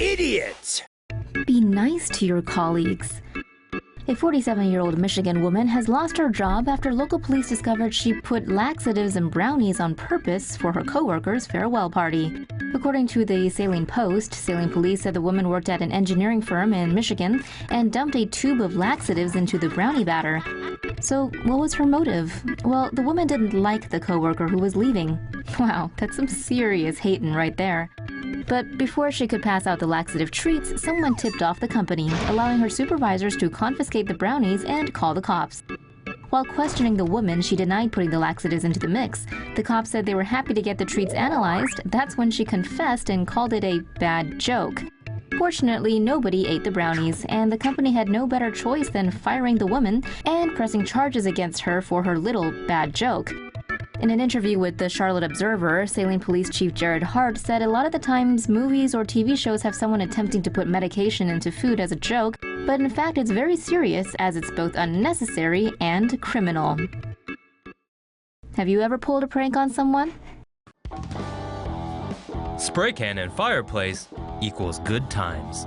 idiot! Be nice to your colleagues. A 47-year-old Michigan woman has lost her job after local police discovered she put laxatives and brownies on purpose for her coworker's farewell party. According to the SALINE Post, SALINE police said the woman worked at an engineering firm in Michigan and dumped a tube of laxatives into the brownie batter. So, what was her motive? Well, the woman didn't like the coworker who was leaving. Wow, that's some serious hatin' right there. But before she could pass out the laxative treats, someone tipped off the company, allowing her supervisors to confiscate the brownies and call the cops. While questioning the woman, she denied putting the laxatives into the mix. The cops said they were happy to get the treats analyzed. That's when she confessed and called it a bad joke. Fortunately, nobody ate the brownies, and the company had no better choice than firing the woman and pressing charges against her for her little bad joke. In an interview with the Charlotte Observer, SALINE Police Chief Jared Hart said a lot of the times movies or TV shows have someone attempting to put medication into food as a joke, but in fact it's very serious as it's both unnecessary and criminal. Have you ever pulled a prank on someone? Spray can and fireplace equals good times.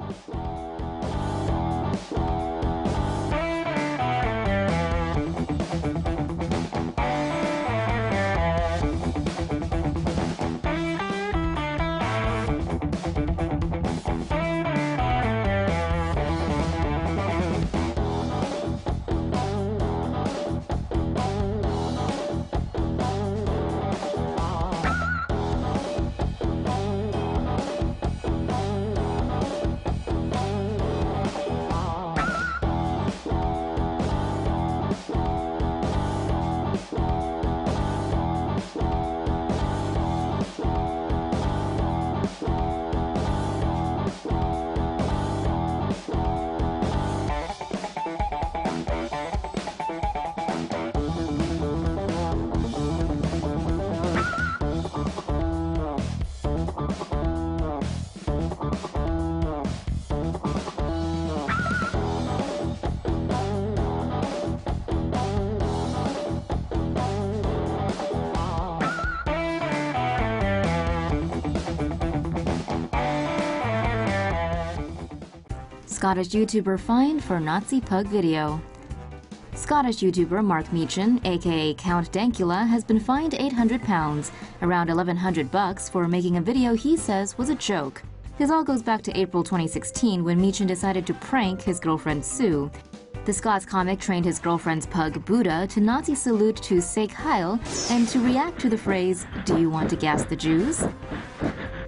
Scottish YouTuber fined for Nazi pug video. Scottish YouTuber Mark Meechan, aka Count Dankula, has been fined £800, around $1,100 for making a video he says was a joke. This all goes back to April 2016 when Meechan decided to prank his girlfriend Sue. The Scots comic trained his girlfriend's pug Buddha to Nazi salute to Sieg Heil and to react to the phrase, "Do you want to gas the Jews?"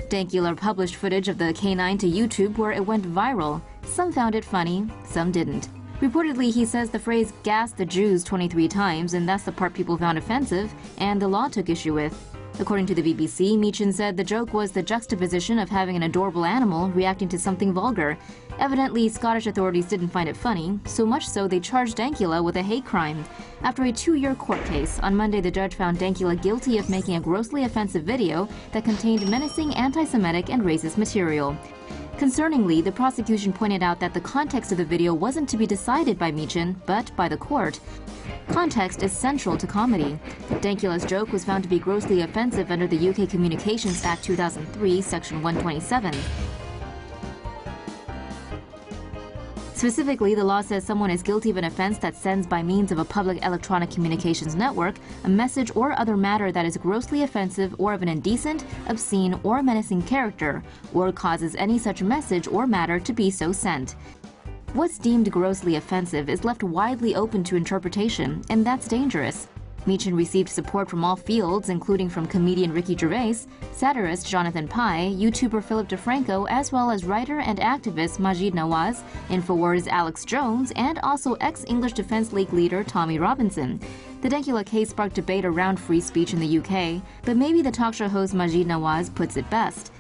Dankula published footage of the canine to YouTube where it went viral. Some found it funny, some didn't. Reportedly, he says the phrase "gas the Jews" 23 times, and that's the part people found offensive, and the law took issue with. According to the BBC, Meechan said the joke was the juxtaposition of having an adorable animal reacting to something vulgar. Evidently, Scottish authorities didn't find it funny, so much so they charged Dankula with a hate crime. After a 2-year court case, on Monday the judge found Dankula guilty of making a grossly offensive video that contained menacing anti-Semitic and racist material. Concerningly, the prosecution pointed out that the context of the video wasn't to be decided by Meechan, but by the court. Context is central to comedy. Dankula's joke was found to be grossly offensive under the UK Communications Act 2003, Section 127. Specifically, the law says someone is guilty of an offense that sends by means of a public electronic communications network a message or other matter that is grossly offensive or of an indecent, obscene, or menacing character, or causes any such message or matter to be so sent. What's deemed grossly offensive is left widely open to interpretation, and that's dangerous. Meechan received support from all fields, including from comedian Ricky Gervais, satirist Jonathan Pye, YouTuber Philip DeFranco, as well as writer and activist Maajid Nawaz, Infowars' Alex Jones, and also ex-English Defence League leader Tommy Robinson. The Dankula case sparked debate around free speech in the UK, but maybe the talk show host Maajid Nawaz puts it best.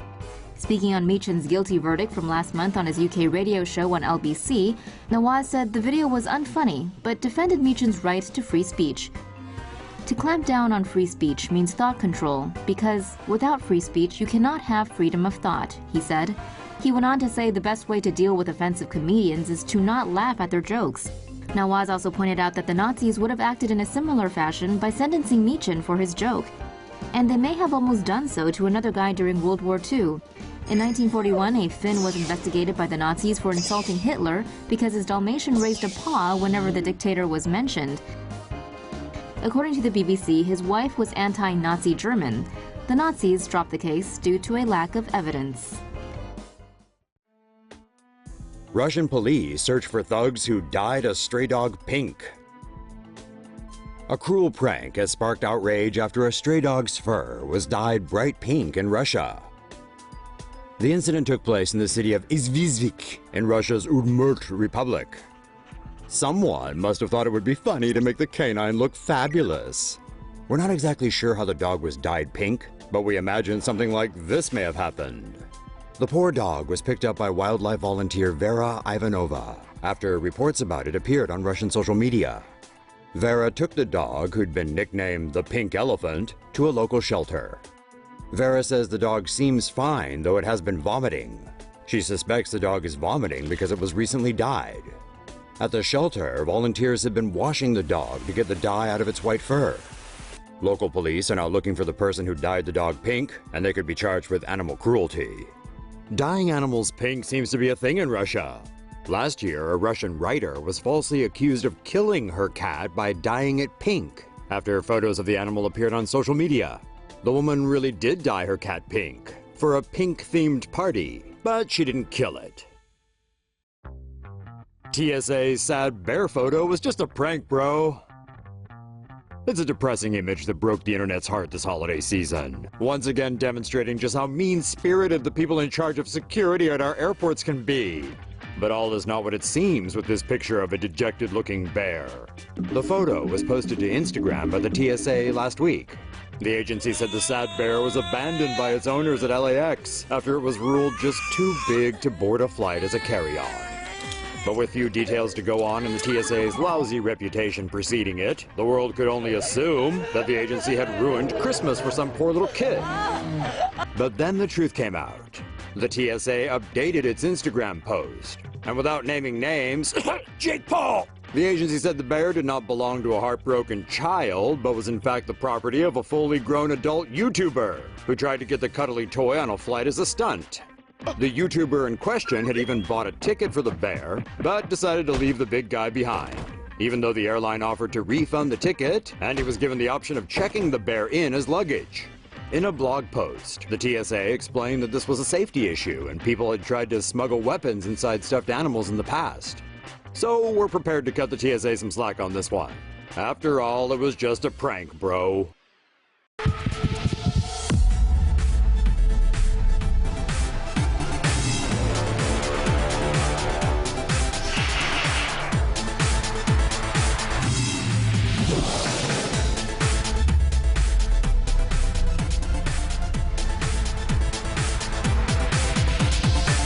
Speaking on Meechan's guilty verdict from last month on his UK radio show on LBC, Nawaz said the video was unfunny, but defended Meechan's right to free speech. To clamp down on free speech means thought control, because without free speech you cannot have freedom of thought, he said. He went on to say the best way to deal with offensive comedians is to not laugh at their jokes. Nawaz also pointed out that the Nazis would have acted in a similar fashion by sentencing Meechan for his joke. and they may have almost done so to another guy during World War II. In 1941, a Finn was investigated by the Nazis for insulting Hitler because his Dalmatian raised a paw whenever the dictator was mentioned. According to the BBC, his wife was anti-Nazi German. The Nazis dropped the case due to a lack of evidence. Russian police search for thugs who dyed a stray dog pink. A cruel prank has sparked outrage after a stray dog's fur was dyed bright pink in Russia. The incident took place in the city of Izvizvik in Russia's Udmurt Republic. Someone must have thought it would be funny to make the canine look fabulous. We're not exactly sure how the dog was dyed pink, but we imagine something like this may have happened. The poor dog was picked up by wildlife volunteer Vera Ivanova after reports about it appeared on Russian social media. Vera took the dog, who'd been nicknamed the Pink Elephant, to a local shelter. Vera says the dog seems fine, though it has been vomiting. She suspects the dog is vomiting because it was recently dyed. At the shelter, volunteers have been washing the dog to get the dye out of its white fur. Local police are now looking for the person who dyed the dog pink, and they could be charged with animal cruelty. Dyeing animals pink seems to be a thing in Russia. Last year, a Russian writer was falsely accused of killing her cat by dyeing it pink after photos of the animal appeared on social media. The woman really did dye her cat pink for a pink-themed party, but she didn't kill it. TSA's sad bear photo was just a prank, bro. It's a depressing image that broke the internet's heart this holiday season, once again demonstrating just how mean-spirited the people in charge of security at our airports can be. But all is not what it seems with this picture of a dejected-looking bear. The photo was posted to Instagram by the TSA last week. The agency said the sad bear was abandoned by its owners at LAX after it was ruled just too big to board a flight as a carry-on. But with few details to go on and the TSA's lousy reputation preceding it, the world could only assume that the agency had ruined Christmas for some poor little kid. But then the truth came out. The TSA updated its Instagram post, and without naming names, Jake Paul! The agency said the bear did not belong to a heartbroken child, but was in fact the property of a fully grown adult YouTuber who tried to get the cuddly toy on a flight as a stunt. The YouTuber in question had even bought a ticket for the bear, but decided to leave the big guy behind, even though the airline offered to refund the ticket, and he was given the option of checking the bear in as luggage. In a blog post, the TSA explained that this was a safety issue and people had tried to smuggle weapons inside stuffed animals in the past. So we're prepared to cut the TSA some slack on this one. After all, it was just a prank, bro.